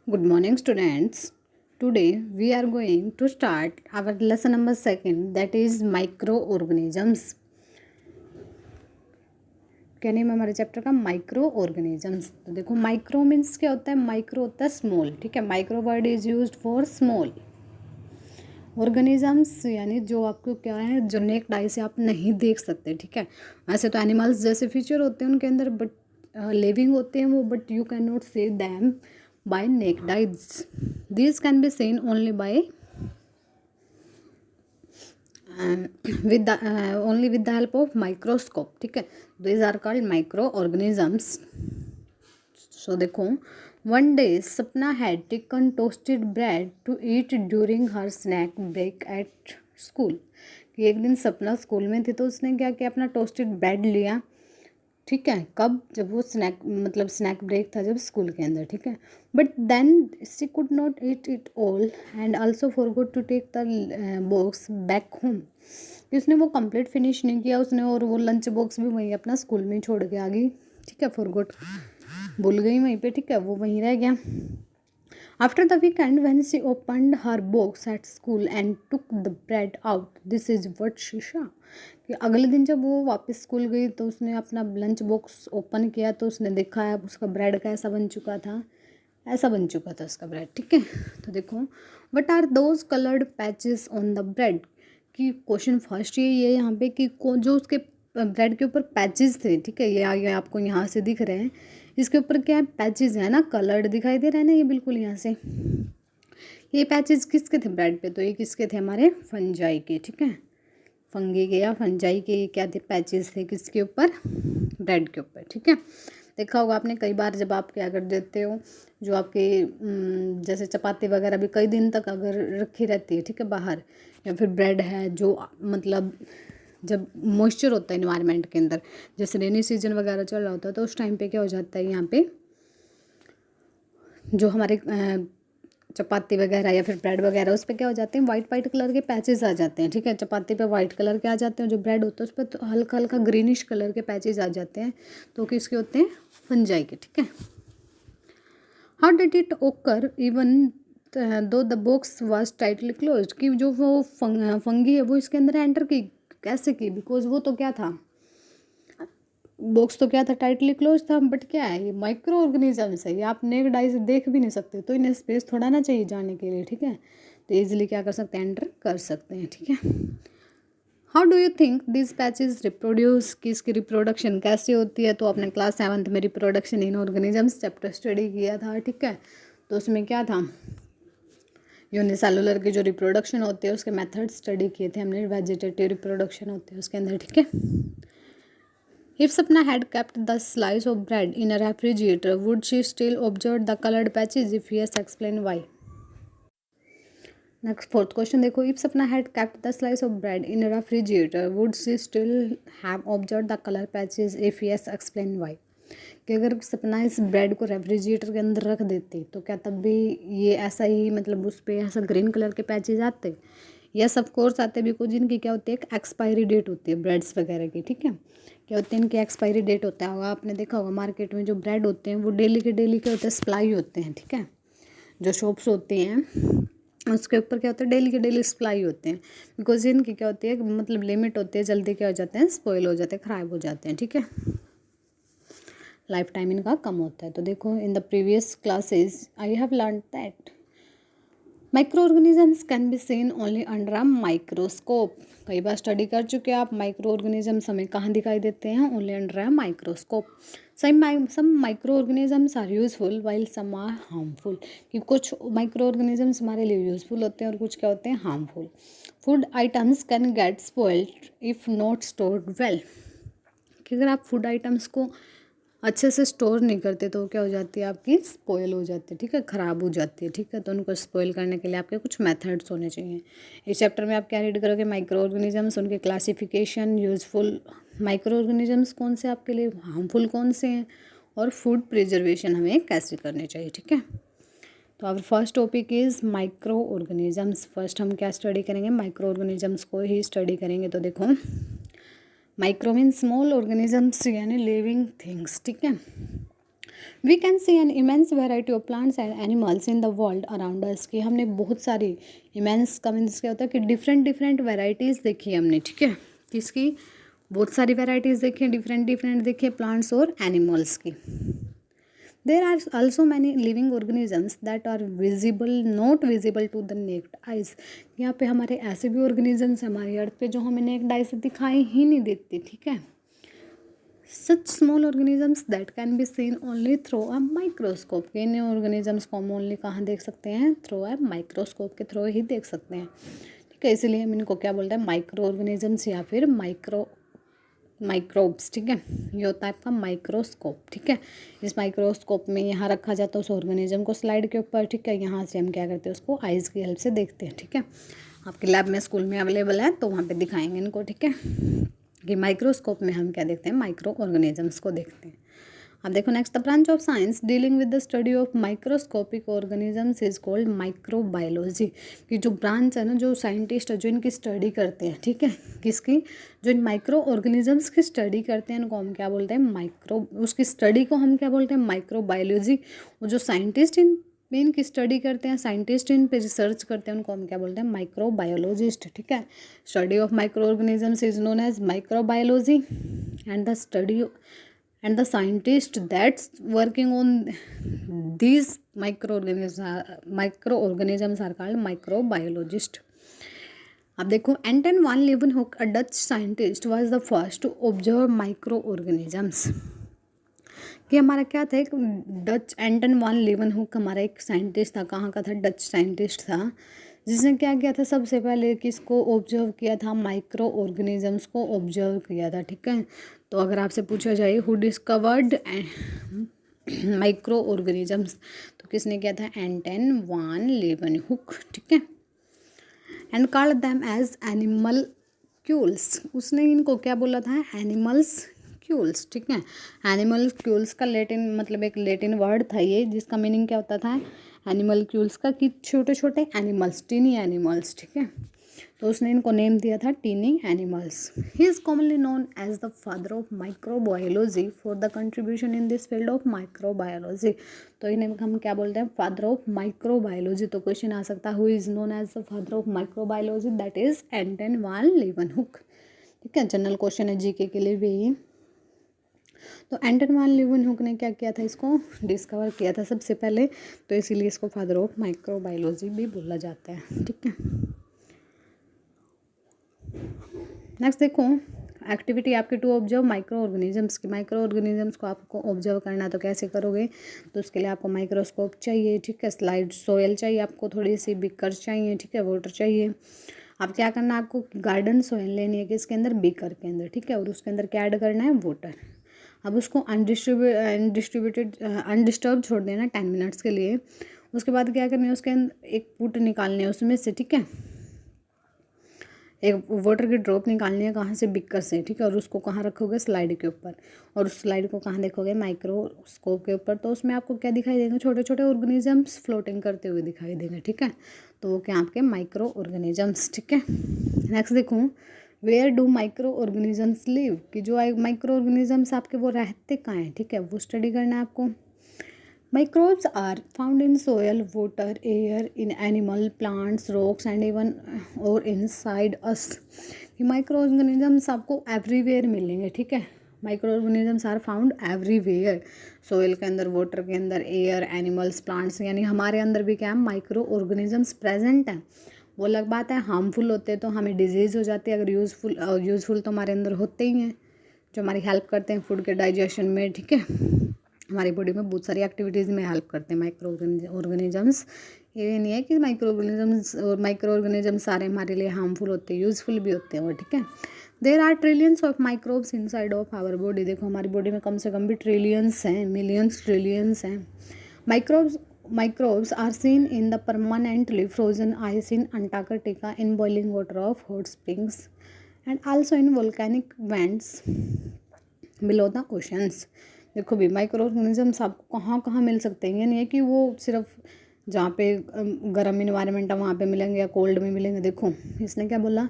Good morning, students. Today we are going to start our lesson number second, that is microorganisms. क्या name है हमारे chapter का? Micro organisms. तो देखो, micro means क्या होता है? माइक्रो होता है स्मॉल. ठीक है, micro word is used for small. Organisms यानी जो आपको क्या है, जो नेक्ड आई से आप नहीं देख सकते. ठीक है, वैसे तो एनिमल्स जैसे फीचर होते हैं उनके अंदर, बट लिविंग होते हैं वो, but you can not see them by naked eyes. These can be seen only by only with the help of microscope. ठीक है, these are called microorganisms. So देखो, one day Sapna had taken toasted bread to eat during her snack break at school. कि एक दिन सपना school में थी तो उसने क्या किया, अपना टोस्टेड ब्रेड लिया. ठीक है, कब? जब वो स्नैक ब्रेक था जब स्कूल के अंदर. ठीक है, but then she could not eat it all and also forgot to take the box back home. उसने वो कंप्लीट फिनिश नहीं किया उसने, और वो लंच बॉक्स भी वहीं अपना स्कूल में छोड़ के आ गई. ठीक है, फॉरगॉट, भूल गई वहीं पे. ठीक है, वो वहीं रह गया. After the weekend, when she opened her box at school and took the bread out, this is what she saw. कि अगले दिन जब वो वापस स्कूल गई तो उसने अपना लंच बॉक्स ओपन किया तो उसने देखा है उसका ब्रेड कैसा बन चुका था. ऐसा बन चुका था उसका ब्रेड. ठीक है, तो देखो, what are those coloured patches on the bread. कि क्वेश्चन फर्स्ट ये यहाँ पे कि जो उसके ब्रेड के ऊपर पैचेस थे. ठीक है, ये आपको यहाँ से दिख रहे हैं. इसके ऊपर क्या है? पैचेस है ना, कलर्ड दिखाई दे रहा है ना ये बिल्कुल यहाँ से. ये पैचेस किसके थे ब्रेड पे? तो ये किसके थे? हमारे फंजाई के. ठीक है, फंगी के या फंजाई के क्या थे? पैचेस थे किसके ऊपर? ब्रेड के ऊपर. ठीक है, देखा होगा आपने कई बार, जब आप क्या कर देते हो, जो आपके जैसे चपाती वगैरह भी कई दिन तक अगर रखी रहती है, ठीक है, बाहर, या फिर ब्रेड है जो मतलब जब मॉइस्चर होता है इन्वायरमेंट के अंदर, जैसे रेनी सीजन वगैरह चल रहा होता है, तो उस टाइम पे क्या हो जाता है, यहाँ पे जो हमारे चपाती वगैरह या फिर ब्रेड वगैरह उस पर क्या हो जाते हैं, वाइट वाइट कलर के पैचेस आ जाते हैं. ठीक है, चपाती पे वाइट कलर के आ जाते हैं, जो ब्रेड होता है उस पर तो हल्का हल्का ग्रीनिश कलर के पैचेस आ जाते हैं. तो किसके होते हैं? फंजाई के. ठीक है, हाउ डिड इट ओकर even though the box was tightly closed. कि जो वो फंगी है वो इसके अंदर एंटर की कैसे की? बिकॉज वो तो क्या था, बॉक्स तो क्या था, टाइटली क्लोज था. बट क्या है, ये माइक्रो ऑर्गेनिजम्स है, ये आप नेक्ड आई से देख भी नहीं सकते, तो इन्हें स्पेस थोड़ा ना चाहिए जाने के लिए. ठीक है, तो ईजिली क्या कर सकते हैं, एंटर कर सकते हैं. ठीक है, how do you think this patches reproduce. कि इसकी रिप्रोडक्शन कैसे होती है? तो आपने क्लास 7th में reproduction in organisms chapter study किया था. ठीक है, तो उसमें क्या था, यूनिसेलुलर की जो रिप्रोडक्शन होती है उसके मेथड स्टडी किए थे हमने. वेजिटेटिव रिप्रोडक्शन होती है उसके अंदर. ठीक है, if Sapna had kept the slice of bread in a refrigerator, would she still observe the colored patches? If yes, explain why. Next, fourth question देखो, if Sapna had kept the slice of bread in a refrigerator, would she still have observed the color patches? If yes, explain why. कि अगर सपना इस bread को refrigerator के अंदर रख देती तो क्या तब भी ये ऐसा ही, मतलब उस पर ऐसा ग्रीन कलर के पैचेज आते? यस ऑफ कोर्स आते, बिकॉज इनकी क्या होती है, एक एक्सपायरी डेट होती है ब्रेड्स वगैरह की. ठीक है, क्या होते हैं इनकी एक्सपायरी डेट होता है. होगा आपने देखा होगा मार्केट में जो ब्रेड होते हैं वो डेली के होते हैं, सप्लाई होते हैं. ठीक है, जो शॉप्स होती हैं उसके ऊपर क्या होता है, डेली के सप्लाई होते हैं. बिकॉज इनकी क्या होती है, मतलब लिमिट होती है, जल्दी क्या हो जाते हैं, स्पॉइल हो जाते हैं, ख़राब हो जाते हैं. ठीक है, लाइफ टाइम इनका कम होता है. तो देखो, in the previous classes I have learn that micro organisms can be seen only under a microscope. कई बार स्टडी कर चुके हैं आप. माइक्रो ऑर्गेनिजम्स हमें कहाँ दिखाई देते हैं? Only under a microscope. Some micro organisms are useful while some are harmful. कि कुछ माइक्रो ऑर्गेनिजम्स हमारे लिए यूजफुल होते हैं और कुछ क्या होते हैं, harmful. Food items can get spoiled if not stored well. कि अगर आप फूड आइटम्स को अच्छे से स्टोर नहीं करते तो क्या हो जाती है, आपकी स्पॉइल हो जाती है. ठीक है, ख़राब हो जाती है. ठीक है, तो उनको स्पॉइल करने के लिए आपके कुछ मेथड्स होने चाहिए. इस चैप्टर में आप क्या रीड करोगे, माइक्रो ऑर्गेनिजम्स, उनके क्लासिफिकेशन, यूजफुल माइक्रो ऑर्गेनिजम्स कौन से आपके लिए, हार्मफुल कौन से हैं, और फूड प्रिजर्वेशन हमें कैसे करनी चाहिए. ठीक है, तो अब first topic is micro organisms. First हम क्या स्टडी करेंगे, माइक्रो ऑर्गेनिजम्स को ही स्टडी करेंगे. तो देखो, माइक्रो मीन स्मॉल ऑर्गेनिजम्स यानी लिविंग थिंग्स. ठीक है, we can see an immense variety of plants and animals in the world around us, कि हमने बहुत सारी, इमेंस का मीन्स क्या होता है कि डिफरेंट डिफरेंट वेराइटीज़ देखी है हमने, ठीक है, किसकी, बहुत सारी वेराइटीज़ देखी है, डिफरेंट डिफरेंट देखी है प्लांट्स और एनिमल्स की। There are also many living organisms that are visible not visible to the naked eyes. यहाँ पे हमारे ऐसे भी ऑर्गेनिजम्स हैं हमारी अर्थ पे जो हमें नेक्ड आई से दिखाई ही नहीं देती, ठीक है। Such small organisms that can be seen only through a microscope. In organisms को हम ओनली कहाँ देख सकते हैं, थ्रू अ माइक्रोस्कोप के थ्रू ही देख सकते हैं, ठीक है। इसीलिए हम इनको क्या बोलते हैं, माइक्रो ऑर्गेनिजम्स या फिर माइक्रोब्स, ठीक है। ये होता है आपका माइक्रोस्कोप, ठीक है। इस माइक्रोस्कोप में यहाँ रखा जाता है उस ऑर्गेनिज्म को स्लाइड के ऊपर, ठीक है। यहाँ से हम क्या करते हैं, उसको आइज़ की हेल्प से देखते हैं, ठीक है। आपके लैब में स्कूल में अवेलेबल है तो वहाँ पे दिखाएंगे इनको, ठीक है, कि माइक्रोस्कोप में हम क्या देखते हैं, माइक्रो ऑर्गेनिजम्स को देखते हैं। अब देखो next, the branch of science dealing with the study of microscopic organisms is called microbiology. की जो ब्रांच है ना, जो साइंटिस्ट है जो इनकी स्टडी करते हैं, ठीक है, किसकी, जो इन माइक्रो ऑर्गेनिजम्स की स्टडी करते हैं उनको हम क्या बोलते हैं, उसकी स्टडी को हम क्या बोलते हैं, माइक्रोबायोलॉजी। वो जो साइंटिस्ट इनकी स्टडी करते हैं, साइंटिस्ट इन पे रिसर्च करते हैं, उनको हम क्या बोलते हैं, माइक्रोबायोलॉजिस्ट, ठीक है। Study of micro organisms is known as microbiology and the scientist that's working on these microorganisms are called microbiologist. अब देखो, Anton van Leeuwenhoek a Dutch scientist was the first to observe microorganisms. कि हमारा क्या था, एक Dutch एंटन van लीवनहुक हमारा एक scientist था, कहाँ का था, डच साइंटिस्ट था, जिसने क्या किया था, सबसे पहले किसको ऑब्जर्व किया था, माइक्रो ऑर्गेनिजम्स को ऑब्जर्व किया था, ठीक है। तो अगर आपसे पूछा जाए हु डिस्कवर्ड माइक्रो ऑर्गेनिजम्स, तो किसने किया था, एंटन वान लीवनहुक, ठीक है। And called them as animalcules, उसने इनको क्या बोला था, एनिमल्स क्यूल्स, ठीक है। एनिमल क्यूल्स का लेटिन मतलब एक लेटिन वर्ड था ये, जिसका मीनिंग क्या होता था, एनिमल क्यूल्स का, कि छोटे छोटे एनिमल्स, टीनी एनिमल्स, ठीक है। तो उसने इनको नेम दिया था tiny animals. He is commonly known as the father of microbiology for the contribution in this field of microbiology. तो इन्हें हम क्या बोलते हैं, फादर ऑफ माइक्रोबायोलॉजी। तो क्वेश्चन आ सकता है who is known as the father of microbiology, that is Anton van Leeuwenhoek, ठीक है। जनरल क्वेश्चन है जीके के लिए भी। तो एंटन वान लीवनहुक ने क्या किया था, इसको डिस्कवर किया था सबसे पहले, तो इसीलिए इसको फादर ऑफ माइक्रोबायोलॉजी भी बोला जाता है, ठीक है। नेक्स्ट देखो, एक्टिविटी आपकी टू ऑब्जर्व माइक्रो ऑर्गेनिजम्स की। माइक्रो ऑर्गेनिजम्स को आपको ऑब्जर्व करना है तो कैसे करोगे, तो उसके लिए आपको माइक्रोस्कोप चाहिए, ठीक है, स्लाइड सोयल चाहिए आपको, थोड़ी सी बीकर चाहिए, ठीक है, वाटर चाहिए। अब क्या करना है, आपको गार्डन सोयल लेनी है, कि इसके अंदर बीकर के अंदर, ठीक है, और उसके अंदर क्या ऐड करना है, वाटर। अब उसको अनडिस्टर्ब छोड़ देना 10 मिनट्स के लिए। उसके बाद क्या करना है, उसके अंदर एक पुट निकालनी है उसमें से, ठीक है, एक वाटर की ड्रॉप निकालनी है, कहाँ से, बिकर से, ठीक है। और उसको कहाँ रखोगे, स्लाइड के ऊपर, और उस स्लाइड को कहाँ देखोगे, माइक्रोस्कोप के ऊपर। तो उसमें आपको क्या दिखाई देंगे, छोटे छोटे ऑर्गेनिजम्स फ्लोटिंग करते हुए दिखाई देंगे, ठीक है। तो वो क्या आपके माइक्रो ऑर्गेनिजम्स, ठीक है। नेक्स्ट देखूँ, where do micro organisms live, कि जो माइक्रो ऑर्गेनिजम्स आपके वो रहते कहाँ हैं, ठीक है, वो स्टडी करना है आपको। Microbes are found in soil, water, air, in animal, plants, rocks and even or inside us. ये माइक्रो ऑर्गेनिजम्स आपको एवरीवेयर मिलेंगे, ठीक है। Micro organisms are found everywhere, soil के अंदर, वाटर के अंदर, एयर, एनिमल्स, प्लांट्स, यानी हमारे अंदर भी क्या है, माइक्रो ऑर्गेनिजम्स प्रेजेंट हैं। वो अलग बात है, हार्मफुल होते हैं तो हमें डिजीज़ हो जाती है, अगर यूज़फुल तो हमारे अंदर होते ही हैं, जो हमारी हेल्प करते हैं फूड के डाइजेशन में, ठीक है, हमारी बॉडी में बहुत सारी एक्टिविटीज़ में हेल्प करते हैं माइक्रो ऑर्गेनिजम्स। ये नहीं है कि माइक्रो ऑर्गेनिजम्स सारे हमारे लिए हार्मफुल होते हैं, यूज़फुल भी होते हैं वो, ठीक है। There are trillions of microbes inside of our body. देखो हमारी बॉडी में कम से कम भी ट्रिलियंस हैं, मिलियंस, ट्रिलियंस हैं। Microbes are seen in the permanently frozen ice in Antarctica, in boiling water of hot springs, and also in volcanic vents below the oceans. देखो भी micro organisms आपको कहाँ कहाँ मिल सकते हैं, ये नहीं है कि वो सिर्फ जहाँ पे गर्म इन्वायरमेंट है वहाँ पे मिलेंगे या कोल्ड में मिलेंगे। देखो इसने क्या बोला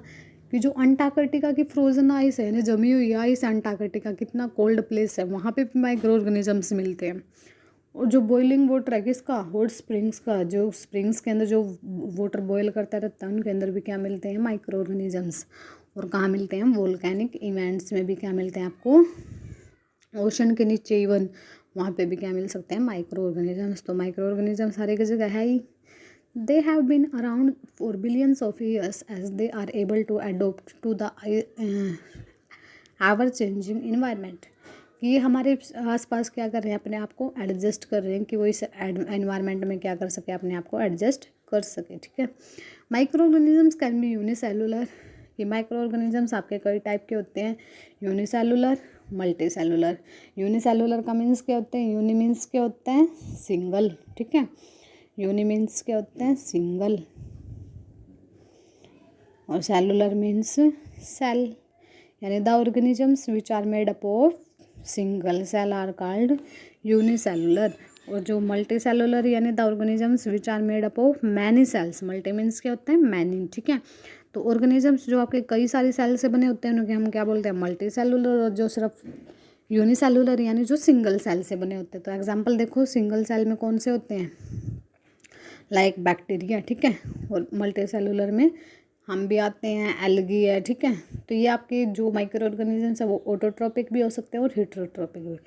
कि जो अंटार्कटिका की फ्रोजन आइस है ना, जमी हुई आइस, अंटार्कटिका कितना कोल्ड प्लेस है, वहाँ पे भी माइक्रो ऑर्गेनिजम्स मिलते हैं। और जो बॉइलिंग वाटर है किसका, हॉट स्प्रिंग्स का, जो स्प्रिंग्स के अंदर जो वाटर बॉयल करता रहता है उनके अंदर भी क्या मिलते हैं, माइक्रो ऑर्गेनिजम्स। और कहाँ मिलते हैं, वोल्केनिक इवेंट्स में भी क्या मिलते हैं आपको, ओशन के नीचे इवन वहाँ पे भी क्या मिल सकते हैं, माइक्रो ऑर्गेनिजम्स। तो माइक्रो ऑर्गेनिजम्स हर एक जगह है ही। They have been around for billions of years as they are able to adapt to the ever changing environment। कि ये हमारे आसपास क्या कर रहे हैं, अपने आप को एडजस्ट कर रहे हैं कि वो इस एनवायरनमेंट में क्या कर सके, अपने आप को एडजस्ट कर सके, ठीक है। Micro organisms can be unicellular. कि माइक्रो ऑर्गेनिजम्स आपके कई टाइप के होते हैं, यूनिसेलुलर, मल्टी सेलुलर। यूनिसेलुलर का मीन्स क्या होते हैं, यूनि मीन्स क्या होता है, सिंगल, ठीक है। यूनि मीन्स क्या होते हैं, सिंगल, और सेलुलर मीन्स सेल। यानी the organisms which are made up of single cell are called unicellular. और जो मल्टी सेलुलर यानी the organisms which are made up of many cells. Multi means क्या होता है, मैनी, ठीक है। तो ऑर्गेनिजम्स जो आपके कई सारी सेल से बने होते हैं उन्हें हम क्या बोलते हैं, मल्टी सेलुलर। और जो सिर्फ यूनिसेलुलर यानी जो सिंगल सेल से बने होते हैं। तो एग्जाम्पल देखो, सिंगल सेल में कौन से होते हैं, लाइक बैक्टीरिया, ठीक है। और मल्टी सेलुलर में हम भी आते हैं, एल्गी है, ठीक है। तो ये आपके जो माइक्रो ऑर्गेनिजम्स है वो ऑटोट्रोपिक भी हो सकते हैं और हेटेरोट्रोपिक भी।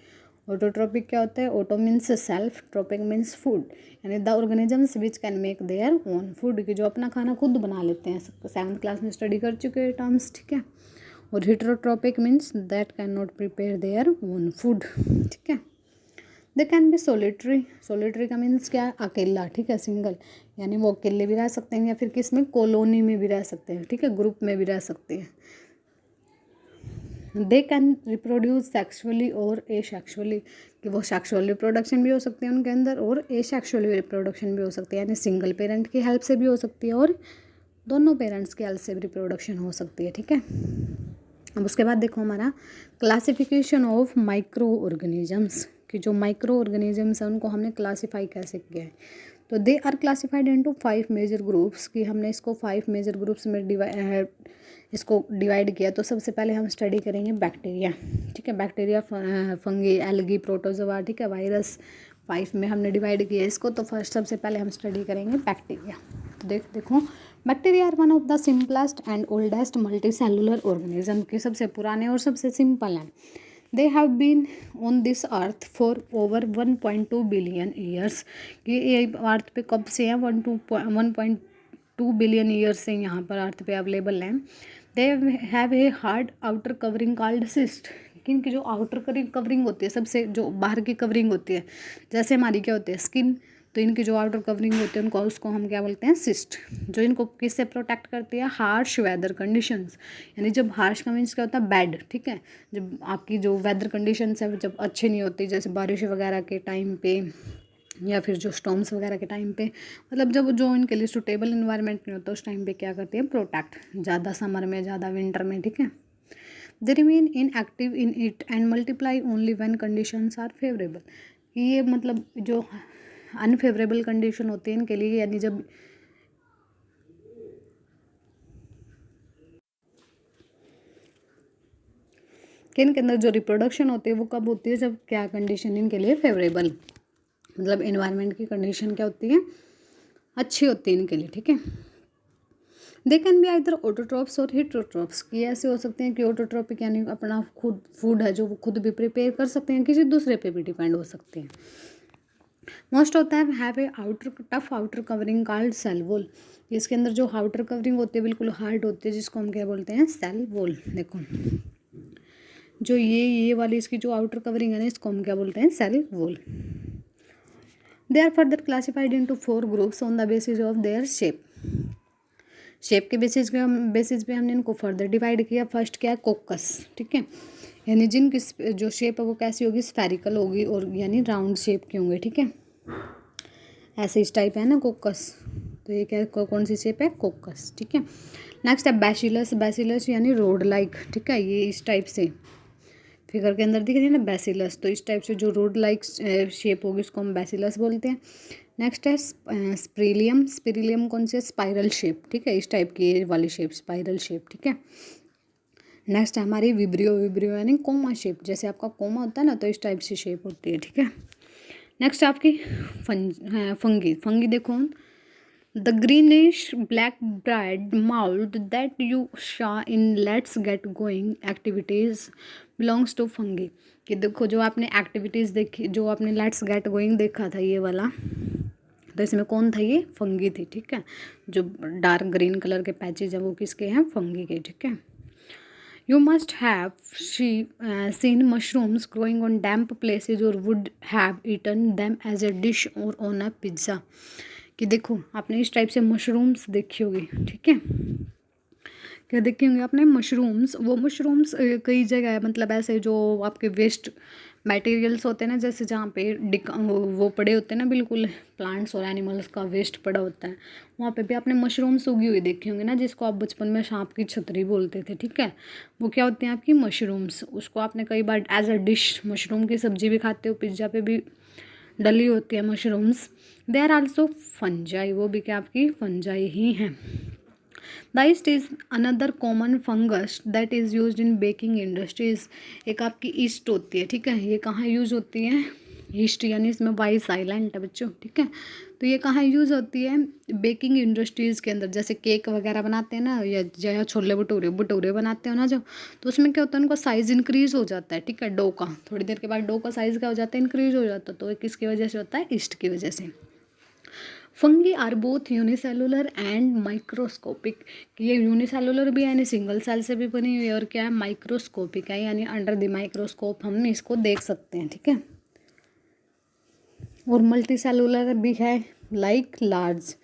ऑटोट्रोपिक क्या होता है, auto means self, trophic means food. यानी the organisms which can make their own food, कि जो अपना खाना खुद बना लेते हैं। 7th क्लास में स्टडी कर चुके हैं टर्म्स, ठीक है। और heterotrophic means that can not prepare their own food, ठीक है। They can be solitary. Solitary का मीन्स क्या है, अकेला, ठीक है, सिंगल। यानी वो अकेले भी रह सकते हैं या फिर किस में, कॉलोनी में भी रह सकते हैं, ठीक है, ग्रुप में भी रह सकते हैं। दे कैन रिप्रोड्यूस सेक्सुअली और एसेक्सुअली, कि वो सेक्सुअल रिप्रोडक्शन भी हो सकती है उनके अंदर और एसेक्सुअल रिप्रोडक्शन भी हो सकती है। यानी सिंगल पेरेंट की हेल्प से भी हो सकती है और दोनों पेरेंट्स की हेल्प से भी रिप्रोडक्शन हो सकती है, ठीक है। अब उसके बाद देखो हमारा क्लासिफिकेशन ऑफ माइक्रो ऑर्गेनिजम्स, कि जो माइक्रो ऑर्गेनिजम्स हैं उनको हमने क्लासीफाई कैसे किया है। तो they are classified into 5 major groups, कि हमने इसको 5 मेजर ग्रुप्स में डिवाइड किया। तो सबसे पहले हम स्टडी करेंगे बैक्टीरिया, ठीक है। बैक्टीरिया, फंगी, एल्गी, प्रोटोजोआ, ठीक है, वायरस। 5 में हमने डिवाइड किया इसको। तो फर्स्ट सबसे पहले हम स्टडी करेंगे बैक्टीरिया। तो देखो bacteria are one of the simplest and oldest multi cellular organism, के सबसे पुराने और सबसे सिंपल हैं। They have been on this earth for over 1.2 billion years. ये अर्थ पे कब से हैं, 1.2 बिलियन ईयर्स से यहाँ पर अर्थ पे अवेलेबल हैं। They have a hard outer covering called cyst, इनकी जो आउटर कवरिंग होती है, सबसे जो बाहर की कवरिंग होती है, जैसे हमारी क्या होती है स्किन, तो इनकी जो आउटर कवरिंग होती है उनको उसको हम क्या बोलते हैं, सिस्ट। जो इनको किससे प्रोटेक्ट करती है, हार्श वेदर कंडीशंस। यानी जब हार्श का मीन्स क्या होता है, बैड, ठीक है। जब आपकी जो वेदर कंडीशंस है जब अच्छी नहीं होती, जैसे बारिश वगैरह के टाइम पे या फिर जो स्टॉर्म्स वगैरह के टाइम पे, मतलब जब जो इनके लिए सुटेबल इन्वायरमेंट नहीं होता उस टाइम पे क्या करती है, प्रोटेक्ट, ज़्यादा समर में, ज़्यादा विंटर में, ठीक है। They remain inactive in it and multiply only when conditions are favourable. ये मतलब जो अनफेवरेबल कंडीशन होती है इनके लिए, यानी जब कि इनके अंदर जो रिप्रोडक्शन होती है वो कब होती है, जब क्या कंडीशन इनके लिए फेवरेबल, मतलब इन्वायरमेंट की कंडीशन क्या होती है, अच्छी होती है इनके लिए, ठीक है। They can be either autotrophs और हेटेरोट्रॉप्स, कि ऐसे हो सकते हैं कि ऑटोट्रॉपिक यानी अपना खुद फूड है जो वो खुद भी प्रिपेयर कर सकते हैं, किसी दूसरे पे भी डिपेंड हो सकते हैं। Most of them have a outer tough outer covering called cell wall. इसके अंदर जो आउटर कवरिंग होती है बिल्कुल हार्ड होती है, जिसको हम क्या बोलते हैं, सेल वॉल। देखो जो ये वाली इसकी जो आउटर कवरिंग है ना, इसको हम क्या बोलते हैं, cell wall. They are further classified into 4 groups on the basis of their shape. Shape के बेसिस पे हमने इनको फर्दर डिवाइड किया। फर्स्ट क्या है, कोकस, ठीक है। यानी जिनकी जो शेप है वो कैसी होगी, स्फेरिकल होगी, और यानी राउंड शेप के होंगे, ठीक है। ऐसे इस टाइप है ना कोकस, तो ये क्या कौन सी शेप है, कोकस, ठीक है। नेक्स्ट है बैसिलस। बैसिलस यानी रोड लाइक, ठीक है। ये इस टाइप से फिगर के अंदर दिख रही है ना बैसिलस, तो इस टाइप से जो रोड लाइक शेप होगी उसको हम बैसिलस बोलते हैं। नेक्स्ट है स्पिरिलियम। स्पिरिलियम कौन सी है, स्पाइरल शेप, ठीक है, इस टाइप की वाली शेप, स्पाइरल शेप, ठीक है। नेक्स्ट है हमारी विब्रियो। विब्रियो यानी कोमा शेप, जैसे आपका कोमा होता है ना, तो इस टाइप से शेप होती है, ठीक है। नेक्स्ट आपकी फंगी। फंगी देखो, the greenish black bread mould that you saw in let's get going activities belongs to fungi. कि देखो जो आपने एक्टिविटीज़ देखी, जो आपने लेट्स गेट गोइंग देखा था ये वाला, तो इसमें कौन था, ये फंगी थी, ठीक है। जो डार्क ग्रीन कलर के पैचेज हैं वो किसके हैं, फंगी के, ठीक है। You must have seen mushrooms growing on damp places or would have eaten them as a dish or on a pizza। कि देखो आपने इस टाइप से मशरूम्स देखी होगी, ठीक है। क्या देखी होंगी आपने मशरूम्स, वो मशरूम्स कई जगह है, मतलब ऐसे जो आपके वेस्ट मटेरियल्स होते हैं ना, जैसे जहाँ पे वो पड़े होते हैं ना, बिल्कुल प्लांट्स और एनिमल्स का वेस्ट पड़ा होता है, वहाँ पे भी आपने मशरूम्स उगी हुई देखी होंगी ना, जिसको आप बचपन में सांप की छतरी बोलते थे, ठीक है। वो क्या होती हैं आपकी मशरूम्स। उसको आपने कई बार एज अ डिश मशरूम की सब्जी भी खाते हो, पिज्ज़ा पे भी डली होती है mushrooms. They are also fungi, वो भी क्या आपकी फंजाई ही हैं। The yeast is another common fungus that is use in baking industries. एक आपकी ईस्ट होती है, ठीक है। ये कहाँ यूज़ होती है, ईस्ट यानी इसमें वाई साइलेंट है बच्चों, ठीक है। तो ये कहाँ यूज़ होती है, बेकिंग इंडस्ट्रीज़ के अंदर। जैसे केक वगैरह बनाते हैं ना, या छोले भटूरे भटूरे बनाते हो ना जो, तो उसमें क्या होता है, उनका साइज़ इंक्रीज़ हो जाता है, ठीक है। डो का थोड़ी देर के बाद डो का साइज़ क्या हो जाता है, इंक्रीज़ हो जाता है। तो ये किसकी वजह से होता है, ईस्ट की वजह से। Fungi are both unicellular and microscopic. कि ये यूनिसेलुलर भी है यानी सिंगल सेल से भी बनी हुई है, और क्या है माइक्रोस्कोपिक है यानी अंडर द माइक्रोस्कोप हम इसको देख सकते हैं, ठीक है। और मल्टी सेलुलर भी है, लाइक लार्ज,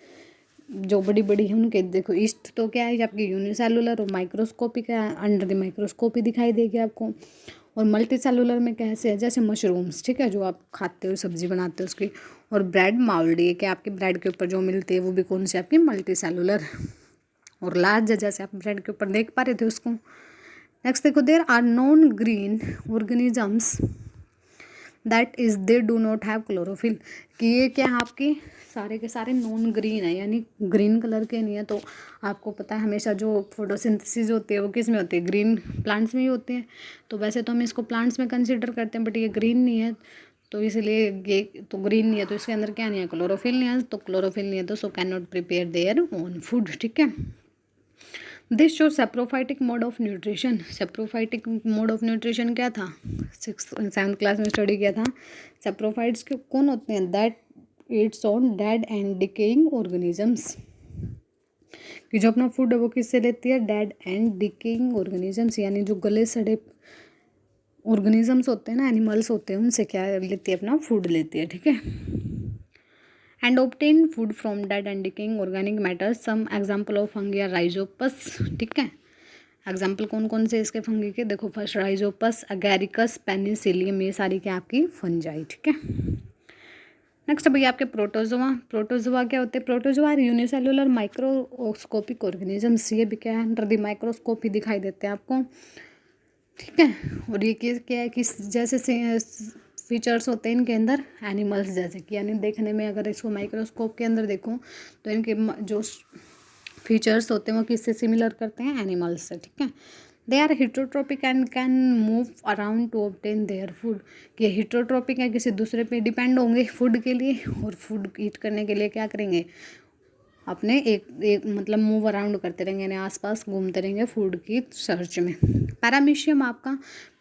जो बड़ी बड़ी है उनके देखो। ईस्ट तो क्या है आपकी यूनिसेलुलर, और माइक्रोस्कोपिक है, अंडर द माइक्रोस्कोप ही दिखाई देगी आपको। और मल्टी सेलुलर में कैसे है, जैसे मशरूम्स, ठीक है, जो आप खाते हो सब्जी बनाते हो उसकी। और ब्रेड माउल्ड, ये कि आपके ब्रेड के ऊपर जो मिलती है वो भी कौन सी आपकी मल्टी सेलुलर। और लार्ज है, जैसे आप ब्रेड के ऊपर देख पा रहे थे उसको। नेक्स्ट देखो, there are non green organisms that is they do not have chlorophyll. कि ये क्या है आपकी सारे के सारे नॉन ग्रीन है, यानी ग्रीन कलर के नहीं है। तो आपको पता है हमेशा जो फोटोसिंथेसिस होती है वो किस में होती है, ग्रीन प्लांट्स में ही होती है। तो वैसे तो हम इसको प्लांट्स में कंसिडर करते हैं, बट ये ग्रीन नहीं है, तो इसलिए ये तो ग्रीन नहीं है, तो इसके अंदर क्या नहीं है, क्लोरोफिल नहीं है। तो क्लोरोफिल नहीं है तो so can not prepare their own food, ठीक है। This show saprophytic mode of nutrition. Saprophytic mode of nutrition क्या था, 7th क्लास में स्टडी किया था। सेप्रोफाइट्स के कौन होते हैं, that it's on dead and decaying organisms. कि जो अपना फूड है वो किससे लेती है, डेड एंड डिकेइंग ऑर्गेनिजम्स, यानी जो गले सड़े ऑर्गेनिजम्स होते हैं ना, एनिमल्स होते हैं, उनसे क्या लेती है, अपना फूड लेती है, ठीक है। And obtain food from dead and decaying organic matter. Some example of fungi are rhizopus, ठीक है। एग्जाम्पल कौन कौन से इसके फंगी के, देखो फर्स्ट राइजोपस, अगैरिकस, पेनिसिलियम, ये सारी क्या आपकी फंजाई, ठीक है। नेक्स्ट भैया आपके प्रोटोजोआ। प्रोटोजोआ क्या होते हैं, प्रोटोजोआ यूनिसेलुलर माइक्रोस्कोपिक ऑर्गेनिजम्स। ये भी क्या है, अंडर द माइक्रोस्कोप ही दिखाई देते हैं आपको, ठीक है। और ये क्या है कि जैसे फीचर्स होते हैं इनके अंदर एनिमल्स जैसे कि, यानी देखने में अगर इसको माइक्रोस्कोप के अंदर देखो तो इनके जो फीचर्स होते हैं वो किससे सिमिलर करते हैं, एनिमल्स से, ठीक है। They are heterotrophic and can move around to obtain their food. कि हिट्रोट्रोपिक है, किसी दूसरे पे डिपेंड होंगे फूड के लिए, और फूड ईट करने के लिए क्या करेंगे, अपने एक मतलब मूव अराउंड करते रहेंगे, यानी आसपास घूमते रहेंगे फूड की सर्च में। पैरामीशियम आपका,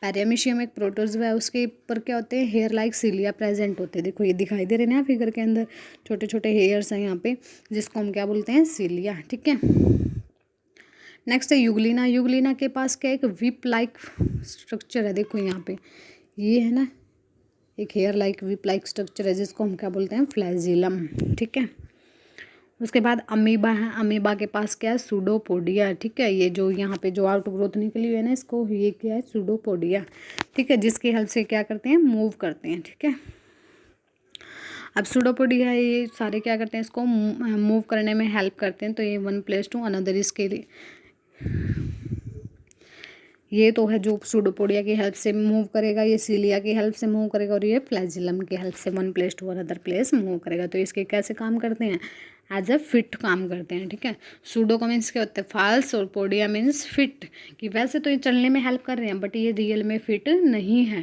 पैरामीशियम एक प्रोटोजोआ है, उसके ऊपर क्या होते हैं, हेयर लाइक सीलिया प्रेजेंट होते हैं। देखो ये दिखाई दे रहे हैं ना फिगर के अंदर, छोटे छोटे हेयर्स हैं यहाँ पे, जिसको हम क्या बोलते हैं, सीलिया, ठीक है। नेक्स्ट है यूग्लिना। यूग्लिना के पास क्या एक विप लाइक स्ट्रक्चर है, देखो यहाँ पे ये है ना, एक hair like whip like structure है, जिसको हम क्या बोलते हैं, फ्लैजिलम, ठीक है। उसके बाद अमीबा है। अमीबा के पास क्या है, सूडोपोडिया, ठीक है। ये जो यहाँ पे जो आउट ग्रोथ निकली हुई है ना, इसको ये क्या है, सूडोपोडिया, ठीक है, जिसकी हेल्प से क्या करते हैं, मूव करते हैं, ठीक है। अब सूडोपोडिया ये सारे क्या करते हैं, इसको मूव करने में हेल्प करते हैं। तो ये वन प्लेस टू अनदर, इसके लिए ये तो है जो सूडोपोडिया की हेल्प से मूव करेगा, ये सीलिया की हेल्प से मूव करेगा, और ये फ्लैजिलम की हेल्प से one place to another place move करेगा। तो इसके कैसे काम करते हैं, एज अ फिट काम करते हैं, ठीक है। सूडो का मीन्स क्या होता है, फॉल्स, और पोडिया मीन्स फिट, कि वैसे तो ये चलने में हेल्प कर रहे हैं बट ये रियल में फिट नहीं है,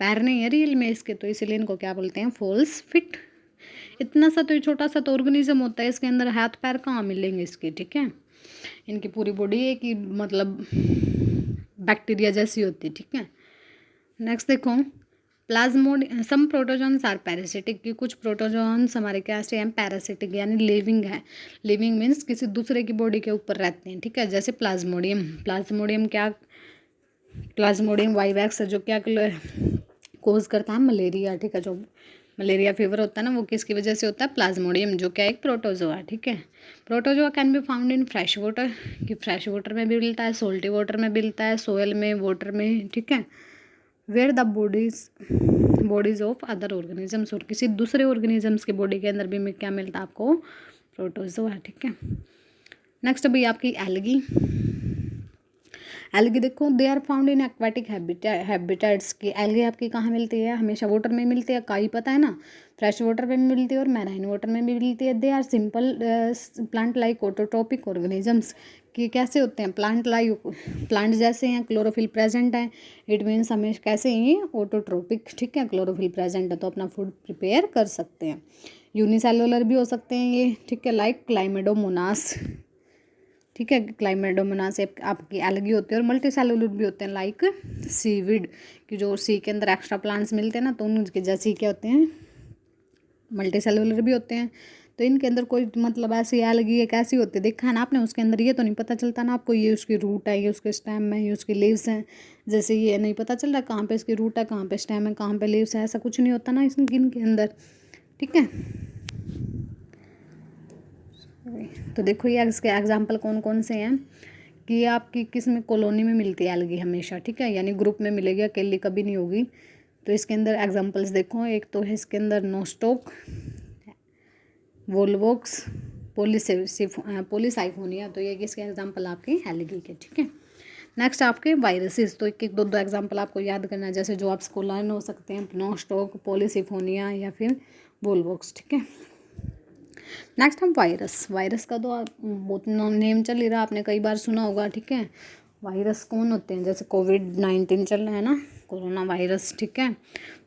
पैर नहीं है रियल में इसके, तो इसलिए इनको क्या बोलते हैं, फॉल्स फिट। इतना सा तो ये छोटा सा तो ऑर्गेनिज्म होता है, इसके अंदर हाथ पैर कहाँ मिलेंगे इसके, ठीक है। इनकी पूरी बॉडी एक ही मतलब बैक्टीरिया जैसी होती है, ठीक है। नेक्स्ट देखो, plasmodium, some protozoans are parasitic, कि कुछ प्रोटोजोन्स हमारे क्या से हैं, पैरासिटिक यानी लिविंग है। लिविंग मीन्स किसी दूसरे की बॉडी के ऊपर रहते हैं, ठीक है। जैसे प्लाज्मोडियम, प्लाज्मोडियम क्या, प्लाज्मोडियम वाइवैक्स है जो क्या कोज करता है, मलेरिया, ठीक है। जो मलेरिया फीवर होता है ना वो किसकी वजह से होता है, प्लाज्मोडियम, जो क्या एक प्रोटोजोआ, ठीक है। Protozoa can be found in fresh water, कि फ्रेश वाटर में भी मिलता है, सोल्टी वाटर में मिलता है, सोयल में, वाटर में, ठीक है। Where the bodies of other organisms, और किसी दूसरे ऑर्गेनिजम्स की बॉडी के अंदर भी में क्या मिलता है आपको, प्रोटोजोआ, ठीक है। नेक्स्ट अभी आपकी एल्गी। एल्गी देखो, they are found in aquatic habitats, की एल्गी आपकी कहाँ मिलती है, हमेशा वाटर में मिलती है, काई पता है ना, फ्रेश वाटर में भी मिलती है और मैराइन वाटर में भी मिलती है। They are simple plant like autotrophic organisms, कि कैसे होते हैं, प्लांट जैसे हैं, क्लोरोफिल प्रेजेंट है, इट मीन्स हमें कैसे ये ऑटोट्रोपिक, ठीक है, क्लोरोफिल प्रेजेंट है तो अपना फूड प्रिपेयर कर सकते हैं। यूनिसेलुलर भी हो सकते हैं ये, ठीक है, लाइक क्लाइमेडोमोनास, ठीक है। क्लाइमेडोमोनास आपकी एल्गी होती है, और मल्टी सेलुलर भी होते हैं लाइक सीविड, कि जो सी के अंदर एक्स्ट्रा प्लांट्स मिलते हैं ना तो उनके जैसे क्या होते हैं, मल्टी सेलुलर भी होते हैं। तो इनके अंदर कोई मतलब ऐसी एल्गी एक ऐसी होती है, देखा है ना आपने, उसके अंदर ये तो नहीं पता चलता ना आपको ये उसकी रूट है, ये उसके स्टेम है, ये उसकी लीव्स हैं, जैसे ये नहीं पता चल रहा कहाँ पे इसकी रूट है, कहाँ पे स्टेम है, कहाँ पे लीव्स है, ऐसा कुछ नहीं होता ना इनके अंदर, ठीक है। तो देखो ये इसके एग्जाम्पल कौन कौन से हैं, कि आपकी किस में कॉलोनी में मिलती है एल्गी हमेशा, ठीक है, यानी ग्रुप में मिलेगी, अकेली कभी नहीं होगी। तो इसके अंदर एग्जांपल्स देखो, एक तो है इसके अंदर नोस्टोक, वोल्वोक्स, पोलीसाइफोनिया, तो ये किसके एग्जांपल आपके एल्गी के, ठीक है। नेक्स्ट आपके वायरसेस, तो एक एक दो एग्जांपल आपको याद करना है, जैसे जो आप इसको लर्न हो सकते हैं, नोस्टोक, पोलीसिफोनिया या फिर वोल्वोक्स, ठीक है। नेक्स्ट हम वायरस का तो बहुत नेम चल ही रहा, आपने कई बार सुना होगा, ठीक है। वायरस कौन होते हैं, जैसे कोविड-19 चल रहा है ना, कोरोना वायरस, ठीक है।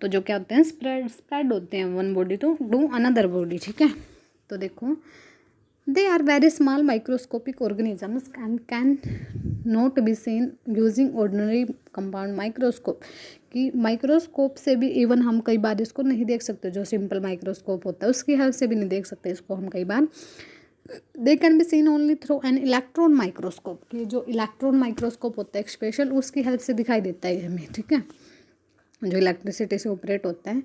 तो जो क्या होते हैं, स्प्रेड होते हैं one body to another body, ठीक है। तो देखो, they are very small microscopic organisms and can not be seen using ordinary compound microscope, कि माइक्रोस्कोप से भी इवन हम कई बार इसको नहीं देख सकते, जो सिंपल माइक्रोस्कोप होता है उसकी हेल्प से भी नहीं देख सकते इसको हम कई बार। They can be seen only through an electron microscope, कि जो इलेक्ट्रॉन माइक्रोस्कोप होता है एक स्पेशल, उसकी हेल्प से दिखाई देता है हमें, ठीक है, जो इलेक्ट्रिसिटी से ऑपरेट होता है।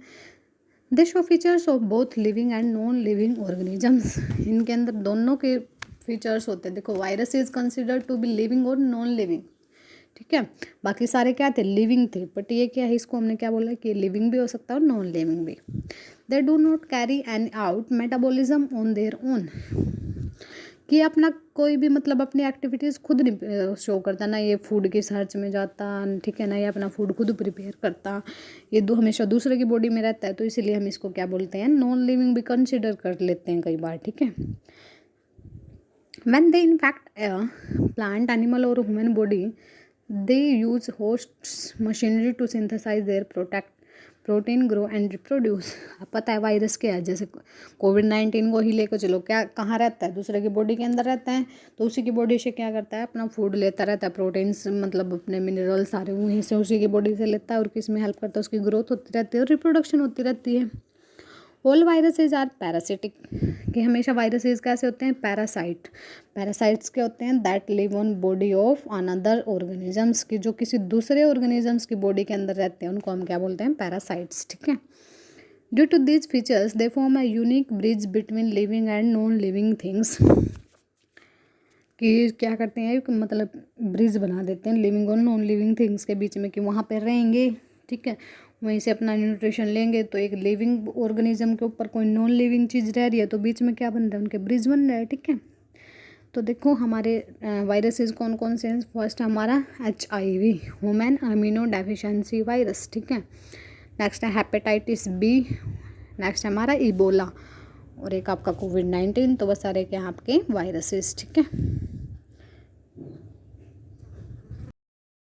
They show features of both living and non living organisms, इनके अंदर दोनों के फीचर्स होते हैं। देखो, virus is considered to be living और नॉन लिविंग, ठीक है। बाकी सारे क्या थे, लिविंग थे, बट ये क्या है, इसको हमने क्या बोला कि लिविंग भी हो सकता है और नॉन लिविंग भी। दे do not carry any out metabolism on their own, कि अपना कोई भी मतलब अपनी एक्टिविटीज़ खुद नहीं शो करता, ना ये फूड की सर्च में जाता, ठीक है, ना ये अपना फूड खुद प्रिपेयर करता, ये हमेशा दूसरे की बॉडी में रहता है, तो इसीलिए हम इसको क्या बोलते हैं, नॉन लिविंग भी कंसिडर कर लेते हैं कई बार, ठीक है। when they infect a plant, animal or human body, they use hosts machinery to synthesize their protein, grow and reproduce. अब पता है वायरस क्या है, जैसे कोविड-19 को ही लेकर चलो, क्या कहाँ रहता है, दूसरे की बॉडी के अंदर रहता है, तो उसी की बॉडी से क्या करता है, अपना फूड लेता रहता है, प्रोटीन्स मतलब अपने मिनरल सारे वहीं से उसी की बॉडी से लेता है, और किस में हेल्प करता है, उसकी ग्रोथ होती रहती है और रिप्रोडक्शन होती रहती है। ऑल वायरसेज आर पैरासिटिक, कि हमेशा वायरसेज कैसे होते हैं, पैरासाइट्स के होते हैं, that live on body of another organisms, की जो किसी दूसरे ऑर्गेनिजम्स की बॉडी के अंदर रहते हैं उनको हम क्या बोलते हैं, पैरासाइट्स, ठीक है। Due to these features they form a unique bridge between living and non living things, कि क्या करते हैं, मतलब ब्रिज बना देते हैं लिविंग और नॉन लिविंग थिंग्स के बीच में, कि वहाँ पे रहेंगे, ठीक है, वहीं से अपना न्यूट्रिशन लेंगे, तो एक लिविंग ऑर्गेनिज्म के ऊपर कोई नॉन लिविंग चीज़ रह रही है, तो बीच में क्या बन रहा है, उनके ब्रिज बन रहा है, ठीक है। तो देखो हमारे वायरसेस कौन कौन से हैं, फर्स्ट हमारा HIV, human amino deficiency virus, ठीक है। नेक्स्ट है हेपेटाइटिस B, नेक्स्ट हमारा इबोला, और एक आपका कोविड-19, तो बस सारे क्या आपके वायरसेस, ठीक है।